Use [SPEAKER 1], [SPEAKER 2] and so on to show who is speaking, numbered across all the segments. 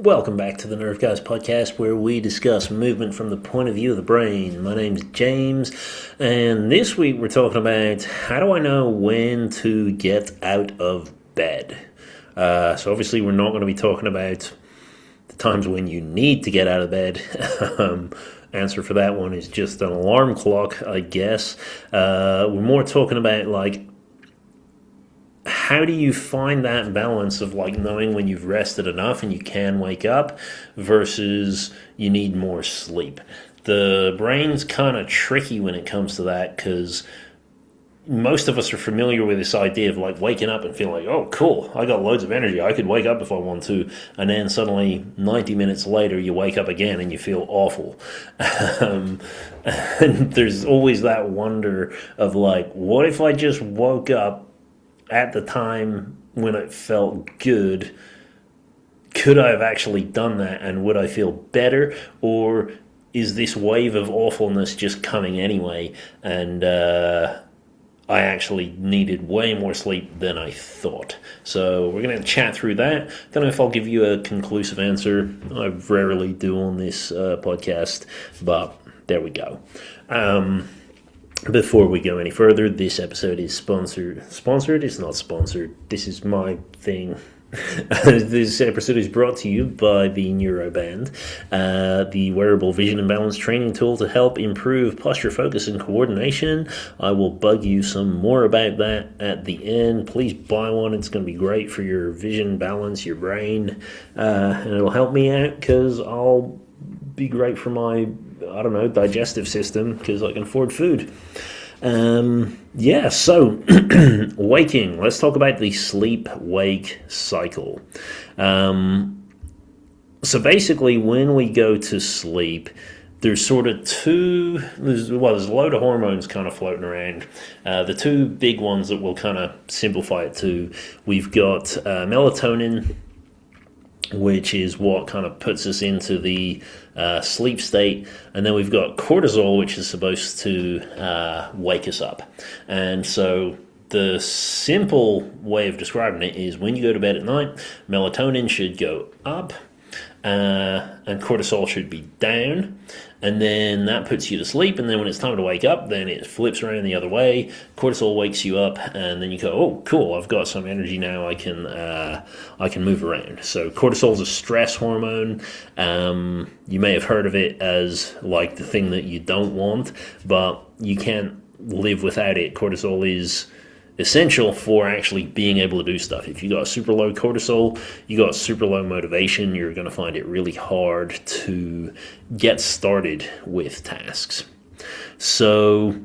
[SPEAKER 1] Welcome back to the Nerve Guys podcast, where we discuss movement from the point of view of the brain. My name's James, and this week we're talking about how do I know when to get out of bed. So obviously we're not going to be talking about the times when you need to get out of bed. Answer for that one is just an alarm clock, I guess. We're more talking about how do you find that balance of knowing when you've rested enough and you can wake up versus you need more sleep? The brain's kind of tricky when it comes to that, because most of us are familiar with this idea of waking up and feeling oh cool, I got loads of energy, I could wake up if I want to, and then suddenly 90 minutes later you wake up again and you feel awful. And there's always that wonder of what if I just woke up at the time when it felt good? Could I have actually done that, and would I feel better? Or is this wave of awfulness just coming anyway, and I actually needed way more sleep than I thought? So we're going to chat through that. Don't know if I'll give you a conclusive answer. I rarely do on this podcast, but there we go. Before we go any further, this episode is sponsored. It's not sponsored. This is my thing. This episode is brought to you by the Neuroband, the wearable vision and balance training tool to help improve posture, focus, and coordination. I will bug you some more about that at the end. Please buy one. It's going to be great for your vision, balance, your brain, and it'll help me out because I'll be great for my digestive system because I can afford food. So waking. Let's talk about the sleep-wake cycle. So basically, when we go to sleep, there's sort of there's a load of hormones kind of floating around. The two big ones that we'll kind of simplify it to, we've got melatonin, which is what kind of puts us into the sleep state, and then we've got cortisol, which is supposed to wake us up. And so the simple way of describing it is when you go to bed at night, melatonin should go up, and cortisol should be down, and then that puts you to sleep. And then when it's time to wake up, then it flips around the other way. Cortisol wakes you up, and then you go, oh cool, I've got some energy now, I can move around. So cortisol is a stress hormone. You may have heard of it as the thing that you don't want, but you can't live without it. Cortisol is essential for actually being able to do stuff. If you got super low cortisol, you got super low motivation, you're going to find it really hard to get started with tasks. So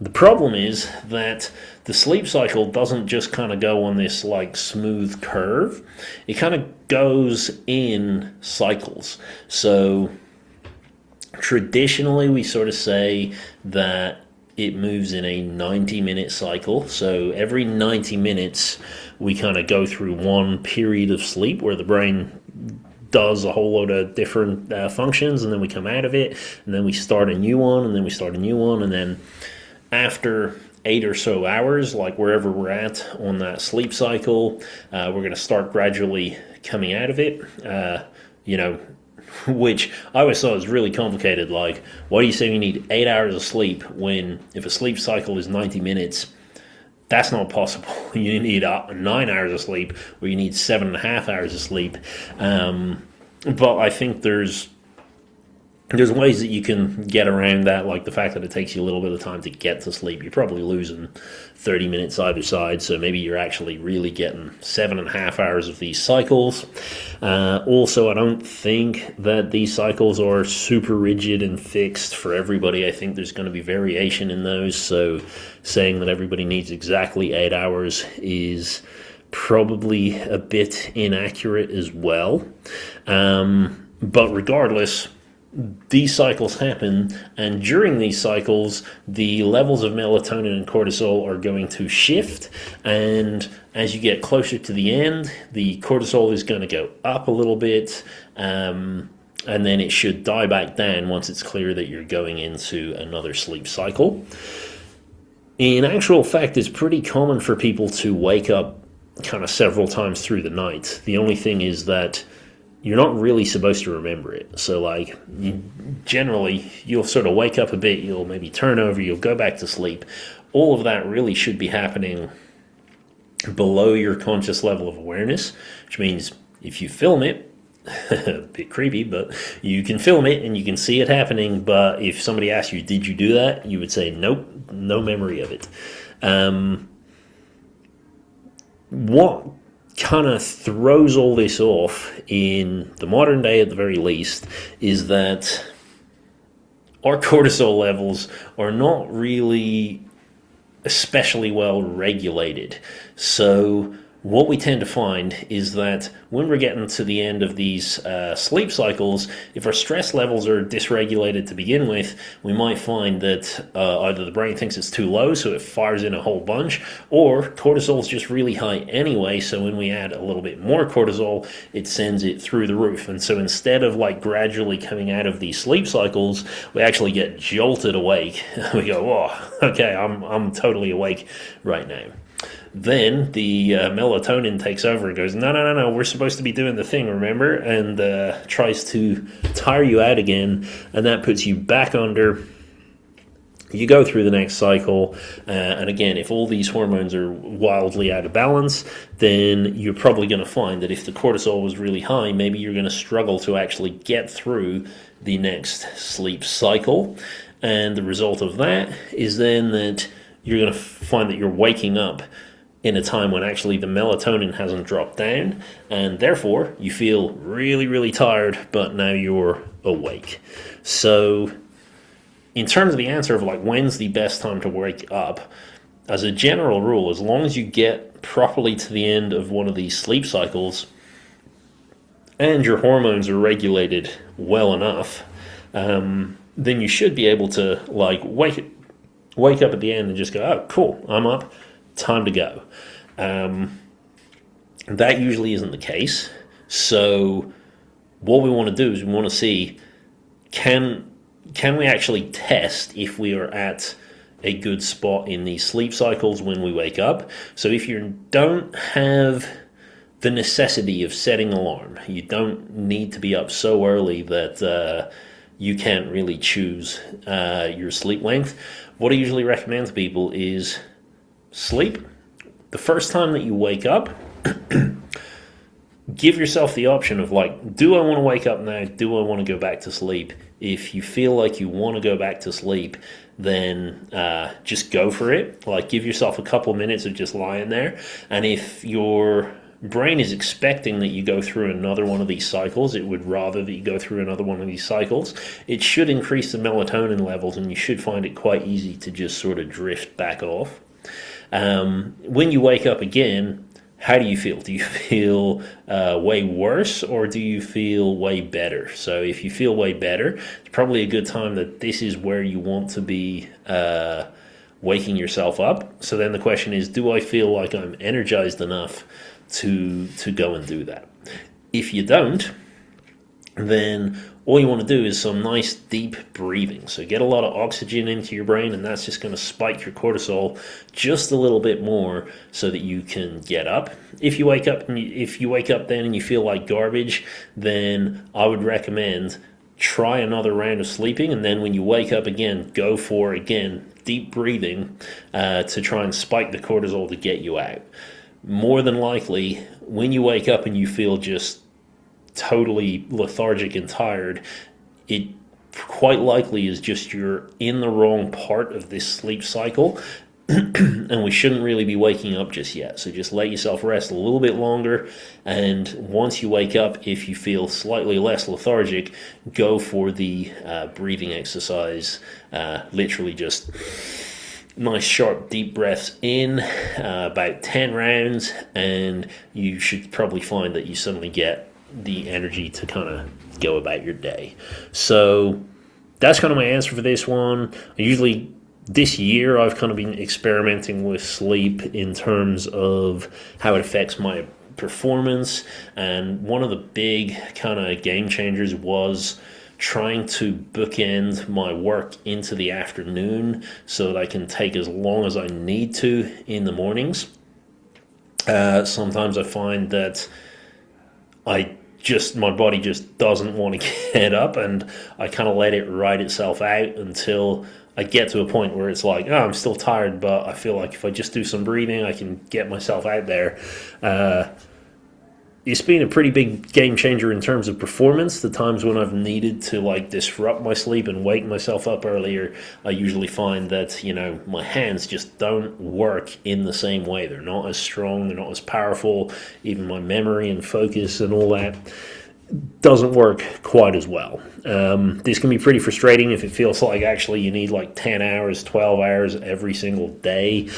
[SPEAKER 1] the problem is that the sleep cycle doesn't just kind of go on this smooth curve. It kind of goes in cycles. So traditionally we sort of say that it moves in a 90-minute cycle. So every 90 minutes, we kind of go through one period of sleep where the brain does a whole load of different functions, and then we come out of it, and then we start a new one, and then we start a new one, and then after 8 or so hours, wherever we're at on that sleep cycle, we're going to start gradually coming out of it. Which I always thought was really complicated. Why do you say you need 8 hours of sleep when if a sleep cycle is 90 minutes, that's not possible. You need 9 hours of sleep, or you need 7.5 hours of sleep. But I think there's ways that you can get around that, the fact that it takes you a little bit of time to get to sleep. You're probably losing 30 minutes either side, so maybe you're actually really getting 7.5 hours of these cycles. Also, I don't think that these cycles are super rigid and fixed for everybody. I think there's going to be variation in those, so saying that everybody needs exactly 8 hours is probably a bit inaccurate as well. But regardless, these cycles happen, and during these cycles, the levels of melatonin and cortisol are going to shift, and as you get closer to the end, the cortisol is going to go up a little bit, and then it should die back down once it's clear that you're going into another sleep cycle. In actual fact, it's pretty common for people to wake up kind of several times through the night. The only thing is that you're not really supposed to remember it. So like generally you'll sort of wake up a bit, you'll maybe turn over, you'll go back to sleep. All of that really should be happening below your conscious level of awareness, which means if you film it, a bit creepy, but you can film it and you can see it happening. But if somebody asks you, did you do that? You would say, nope, no memory of it. What kind of throws all this off in the modern day at the very least is that our cortisol levels are not really especially well regulated. So what we tend to find is that when we're getting to the end of these sleep cycles, if our stress levels are dysregulated to begin with, we might find that either the brain thinks it's too low, so it fires in a whole bunch, or cortisol is just really high anyway, so when we add a little bit more cortisol, it sends it through the roof. And so instead of like gradually coming out of these sleep cycles, we actually get jolted awake. We go, oh, okay, I'm totally awake right now. Then the melatonin takes over and goes, no, we're supposed to be doing the thing, remember? And tries to tire you out again, and that puts you back under. You go through the next cycle, and again, if all these hormones are wildly out of balance, then you're probably going to find that if the cortisol was really high, maybe you're going to struggle to actually get through the next sleep cycle. And the result of that is then that you're going to find that you're waking up in a time when actually the melatonin hasn't dropped down, and therefore you feel really, really tired, but now you're awake. So in terms of the answer of like when's the best time to wake up, as a general rule, as long as you get properly to the end of one of these sleep cycles and your hormones are regulated well enough, then you should be able to like wake up at the end and just go, oh, cool, I'm up, time to go. That usually isn't the case. So what we want to do is we want to see, can we actually test if we are at a good spot in these sleep cycles when we wake up? So if you don't have the necessity of setting an alarm, you don't need to be up so early that you can't really choose your sleep length. What I usually recommend to people is sleep. The first time that you wake up, give yourself the option of like, do I want to wake up now? Do I want to go back to sleep? If you feel like you want to go back to sleep, then just go for it. Like, give yourself a couple minutes of just lying there. And if your brain is expecting that you go through another one of these cycles, it would rather that you go through another one of these cycles, it should increase the melatonin levels, and you should find it quite easy to just sort of drift back off. When you wake up again, how do you feel? Do you feel way worse, or do you feel way better? So if you feel way better, it's probably a good time that this is where you want to be waking yourself up. So then the question is, do I feel like I'm energized enough to go and do that? If you don't, then all you want to do is some nice deep breathing. So get a lot of oxygen into your brain, and that's just going to spike your cortisol just a little bit more so that you can get up. If you wake up then and you feel like garbage, then I would recommend try another round of sleeping, and then when you wake up again, go for again deep breathing to try and spike the cortisol to get you out. More than likely, when you wake up and you feel just totally lethargic and tired, it quite likely is just you're in the wrong part of this sleep cycle, and we shouldn't really be waking up just yet. So just let yourself rest a little bit longer, and once you wake up, if you feel slightly less lethargic, go for the breathing exercise. Literally just nice sharp deep breaths in, about 10 rounds, and you should probably find that you suddenly get the energy to kind of go about your day. So that's kind of my answer for this one. This year I've kind of been experimenting with sleep in terms of how it affects my performance, and one of the big kind of game changers was trying to bookend my work into the afternoon so that I can take as long as I need to in the mornings. Sometimes I find that I just my body just doesn't want to get up, and I kind of let it ride itself out until I get to a point where it's like, oh, I'm still tired, but I feel like if I just do some breathing, I can get myself out there. It's been a pretty big game changer in terms of performance. The times when I've needed to like disrupt my sleep and wake myself up earlier, I usually find that, my hands just don't work in the same way. They're not as strong, they're not as powerful. Even my memory and focus and all that doesn't work quite as well. This can be pretty frustrating if it feels like actually you need like 10 hours, 12 hours every single day.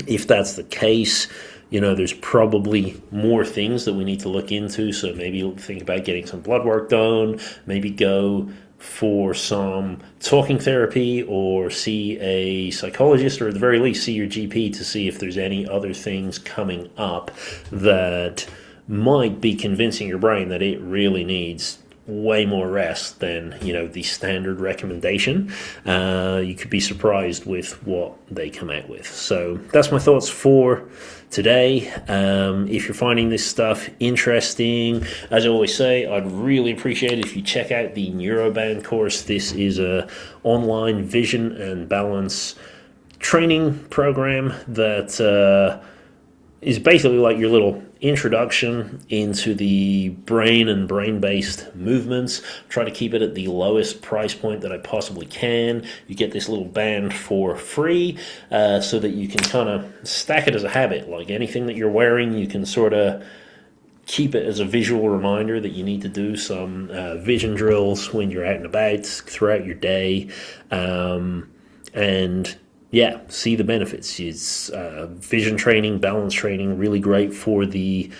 [SPEAKER 1] If that's the case, there's probably more things that we need to look into. So maybe think about getting some blood work done, maybe go for some talking therapy or see a psychologist, or at the very least see your GP to see if there's any other things coming up that might be convincing your brain that it really needs way more rest than the standard recommendation. You could be surprised with what they come out with. So that's my thoughts for today. If you're finding this stuff interesting, as I always say, I'd really appreciate it if you check out the Neuroband course. This is a online vision and balance training program that is basically like your little introduction into the brain and brain-based movements. Try to keep it at the lowest price point that I possibly can. You get this little band for free so that you can kind of stack it as a habit. Like anything that you're wearing, you can sort of keep it as a visual reminder that you need to do some vision drills when you're out and about throughout your day. And yeah, see the benefits. It's vision training, balance training, really great for the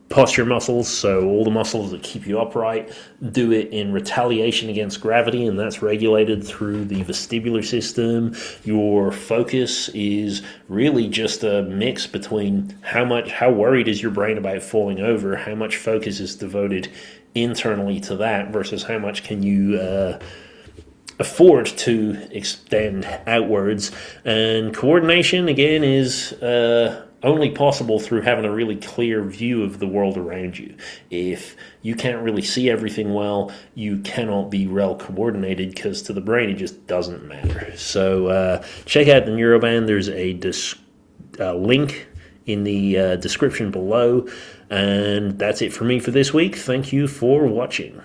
[SPEAKER 1] posture muscles. So all the muscles that keep you upright do it in retaliation against gravity, and that's regulated through the vestibular system. Your focus is really just a mix between how worried is your brain about falling over, how much focus is devoted internally to that versus how much can you afford to extend outwards. And coordination, again, is only possible through having a really clear view of the world around you. If you can't really see everything well, you cannot be well coordinated, because to the brain it just doesn't matter. So check out the Neuroband. There's a link in the description below. And that's it for me for this week. Thank you for watching.